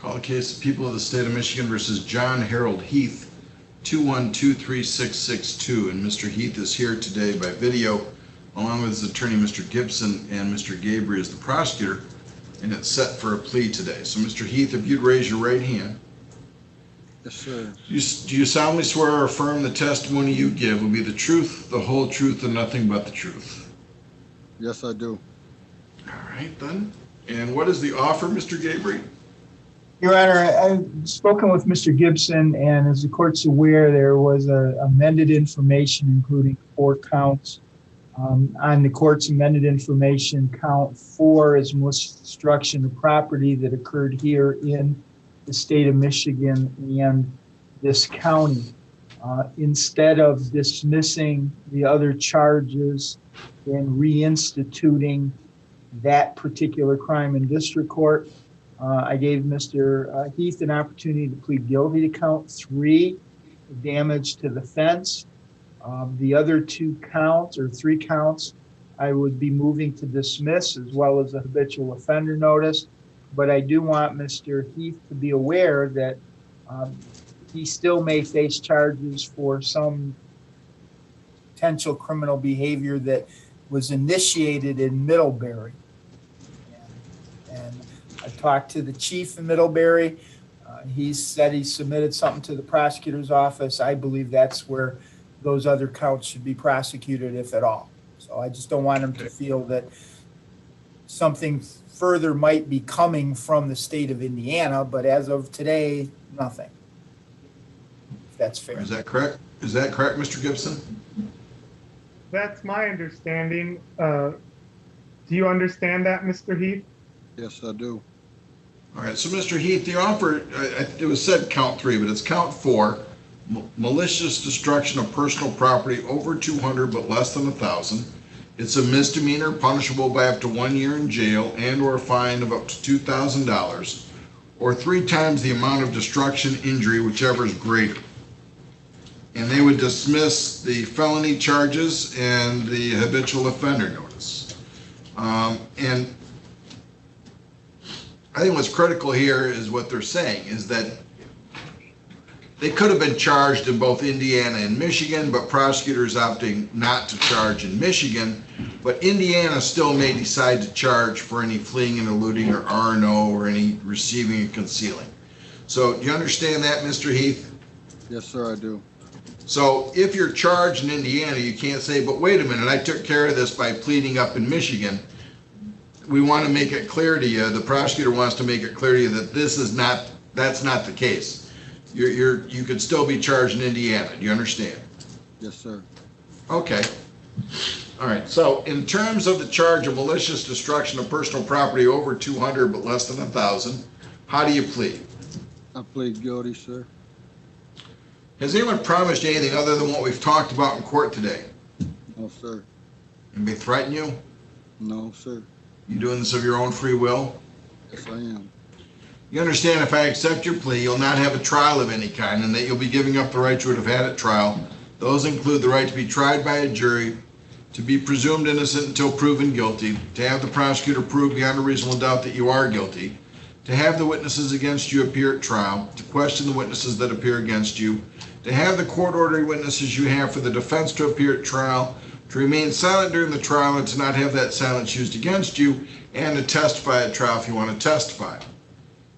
Call the case of people of the state of Michigan versus John Harold Heath, 2123662. And Mr. Heath is here today by video, along with his attorney, Mr. Gibson, and Mr. Gabriel is the prosecutor, and it's set for a plea today. So, Mr. Heath, if you'd raise your right hand. Yes, sir. Do you solemnly swear or affirm the testimony you give will be the truth, the whole truth, and nothing but the truth? Yes, I do. All right, then. And what is the offer, Mr. Gabriel? Your Honor, I've spoken with Mr. Gibson, and as the court's aware, there was amended information, including 4 counts. On the court's amended information, count 4 is malicious destruction of property that occurred here in the state of Michigan and this county. Instead of dismissing the other charges and reinstituting that particular crime in district court, I gave Mr. Heath an opportunity to plead guilty to count 3, damage to the fence. The other 2 counts or 3 counts, I would be moving to dismiss, as well as a habitual offender notice. But I do want Mr. Heath to be aware that he still may face charges for some potential criminal behavior that was initiated in Middlebury. And I talked to the chief in Middlebury. He said he submitted something to the prosecutor's office. I believe that's where those other counts should be prosecuted, if at all. So I just don't want him to feel that something further might be coming from the state of Indiana, but as of today, nothing. If that's fair. Is that correct? Is that correct, Mr. Gibson? That's my understanding. Do you understand that, Mr. Heath? Yes, I do. All right, so Mr. Heath, the offer, it was said count 3, but it's count 4, malicious destruction of personal property over 200 but less than 1,000. It's a misdemeanor punishable by up to 1 year in jail and or a fine of up to $2,000 or 3 times the amount of destruction, injury, whichever is greater. And they would dismiss the felony charges and the habitual offender notice. And I think what's critical here is what they're saying is that they could have been charged in both Indiana and Michigan, but prosecutors opting not to charge in Michigan. But Indiana still may decide to charge for any fleeing and eluding or R&O or any receiving and concealing. So do you understand that, Mr. Heath? Yes, sir, I do. So if you're charged in Indiana, you can't say, but wait a minute, I took care of this by pleading up in Michigan. We want to make it clear to you, the prosecutor wants to make it clear to you that that's not the case. You could still be charged in Indiana. Do you understand? Yes, sir. Okay. All right. So in terms of the charge of malicious destruction of personal property over 200 but less than 1,000, how do you plead? I plead guilty, sir. Has anyone promised you anything other than what we've talked about in court today? No, sir. Anybody threaten you? No, sir. You doing this of your own free will? Yes, I am. You understand if I accept your plea, you'll not have a trial of any kind, and that you'll be giving up the right you would have had at trial. Those include the right to be tried by a jury, to be presumed innocent until proven guilty, to have the prosecutor prove beyond a reasonable doubt that you are guilty, to have the witnesses against you appear at trial, to question the witnesses that appear against you, to have the court-ordered witnesses you have for the defense to appear at trial, to remain silent during the trial and to not have that silence used against you, and to testify at trial if you want to testify.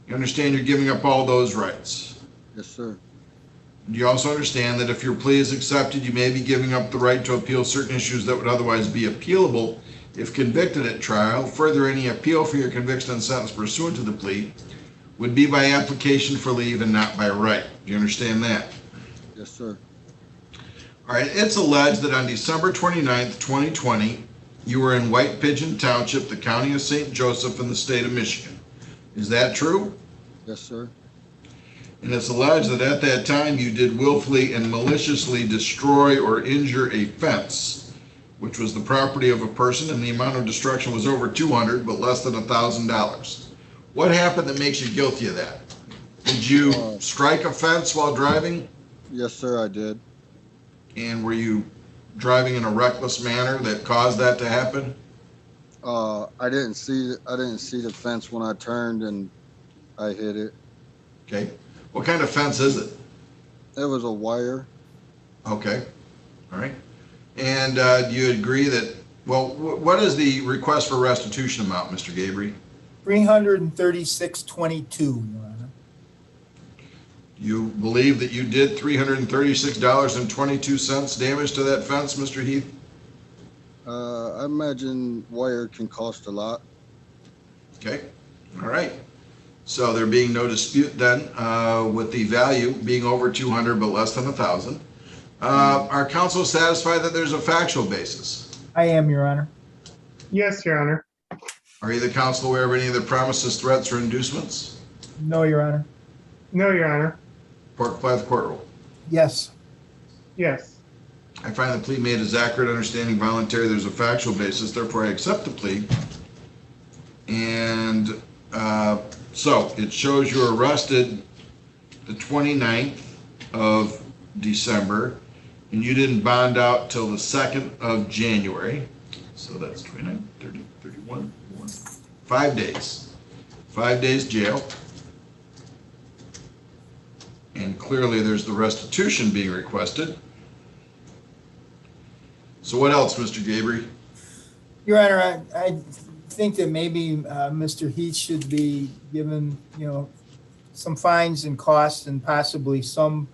You understand you're giving up all those rights? Yes, sir. Do you also understand that if your plea is accepted, you may be giving up the right to appeal certain issues that would otherwise be appealable if convicted at trial? Further, any appeal for your conviction and sentence pursuant to the plea would be by application for leave and not by right. Do you understand that? Yes, sir. All right, it's alleged that on December 29th, 2020, you were in White Pigeon Township, the county of St. Joseph in the state of Michigan. Is that true? Yes, sir. And it's alleged that at that time you did willfully and maliciously destroy or injure a fence, which was the property of a person, and the amount of destruction was over $200 but less than $1,000. What happened that makes you guilty of that? Did you strike a fence while driving? Yes, sir, I did. And were you driving in a reckless manner that caused that to happen? I didn't see the fence when I turned and I hit it. Okay. What kind of fence is it? It was a wire. Okay. All right. And do you agree that, well, what is the request for restitution amount, Mr. Gabriel? $336.22, Your Honor. You believe that you did $336.22 damage to that fence, Mr. Heath? I imagine wire can cost a lot. Okay. All right. So there being no dispute then, with the value being over 200 but less than 1,000. Are counsel satisfied that there's a factual basis? I am, Your Honor. Yes, Your Honor. Are you the counsel aware of any of the promises, threats, or inducements? No, Your Honor. No, Your Honor. Court apply the court rule. Yes. Yes. I find the plea made is accurate, understanding, voluntary. There's a factual basis. Therefore, I accept the plea. And so it shows you were arrested the 29th of December, and you didn't bond out till the 2nd of January. So that's 29, 30, 31, 5 days. 5 days jail. And clearly there's the restitution being requested. So what else, Mr. Gabriel? Your Honor, I think that maybe Mr. Heath should be given, some fines and costs, and possibly some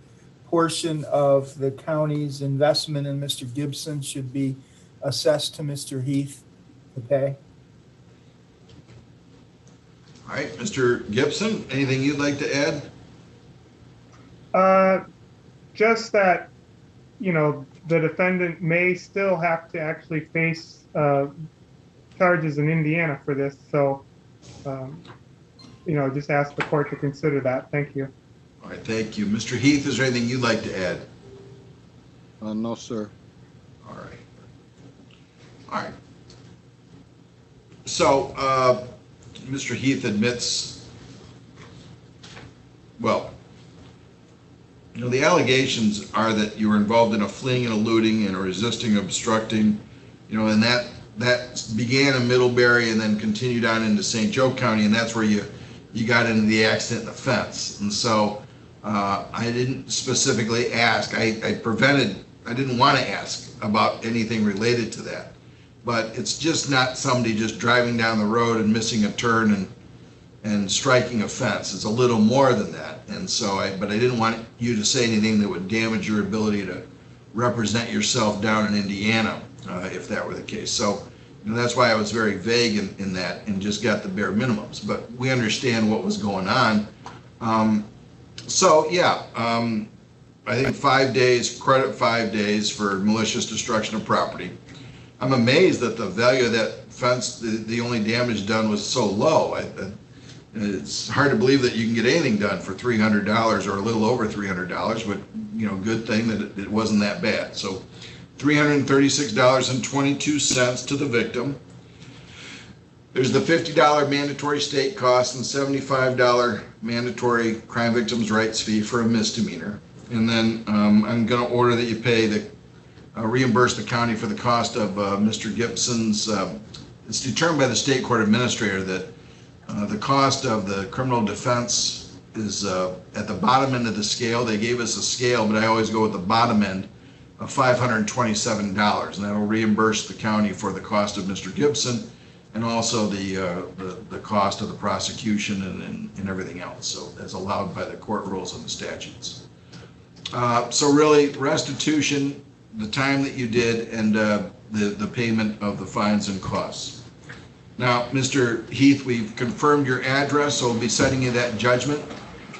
portion of the county's investment in Mr. Gibson should be assessed to Mr. Heath to pay. All right, Mr. Gibson, anything you'd like to add? Just that, the defendant may still have to actually face charges in Indiana for this. So, just ask the court to consider that. Thank you. All right, thank you. Mr. Heath, is there anything you'd like to add? No, sir. All right. All right. So, Mr. Heath admits, well, the allegations are that you were involved in a fleeing and eluding and a resisting, obstructing, and that began in Middlebury and then continued on into St. Joe County, and that's where you got into the accident and the fence. And so I didn't specifically ask. I didn't want to ask about anything related to that. But it's just not somebody just driving down the road and missing a turn and striking a fence. It's a little more than that. And so but I didn't want you to say anything that would damage your ability to represent yourself down in Indiana, if that were the case. So that's why I was very vague in that and just got the bare minimums. But we understand what was going on. I think 5 days, credit 5 days for malicious destruction of property. I'm amazed that the value of that fence, the only damage done was so low. It's hard to believe that you can get anything done for $300 or a little over $300, but good thing that it wasn't that bad. So $336.22 to the victim. There's the $50 mandatory state cost and $75 mandatory crime victims' rights fee for a misdemeanor. And then I'm going to order that you pay reimburse the county for the cost of Mr. Gibson's. It's determined by the state court administrator that the cost of the criminal defense is at the bottom end of the scale. They gave us a scale, but I always go with the bottom end of $527, and that will reimburse the county for the cost of Mr. Gibson and also the cost of the prosecution and everything else. So as allowed by the court rules and the statutes. So really, restitution, the time that you did, and the payment of the fines and costs. Now, Mr. Heath, we've confirmed your address, so we'll be sending you that judgment.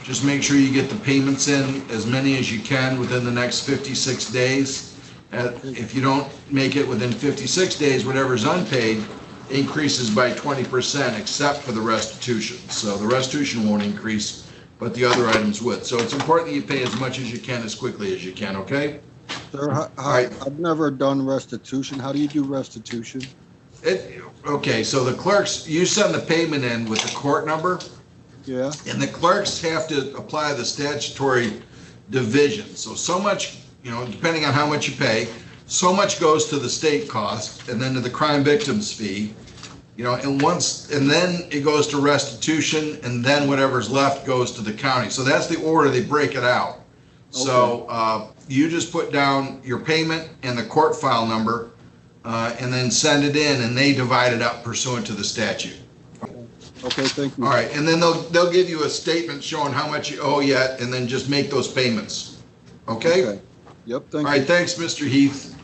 Just make sure you get the payments in, as many as you can, within the next 56 days. If you don't make it within 56 days, whatever's unpaid increases by 20%, except for the restitution. So the restitution won't increase, but the other items would. So it's important that you pay as much as you can, as quickly as you can, okay? Sir, I've never done restitution. How do you do restitution? Okay, so the clerks, you send the payment in with the court number. Yeah. And the clerks have to apply the statutory division. So much, depending on how much you pay, so much goes to the state cost and then to the crime victims fee. You know, and then it goes to restitution, and then whatever's left goes to the county. So that's the order they break it out. So you just put down your payment and the court file number, and then send it in, and they divide it up pursuant to the statute. Okay, thank you. All right, and then they'll give you a statement showing how much you owe yet, and then just make those payments. Okay? Yep, All thank you. right, thanks, Mr. Heath.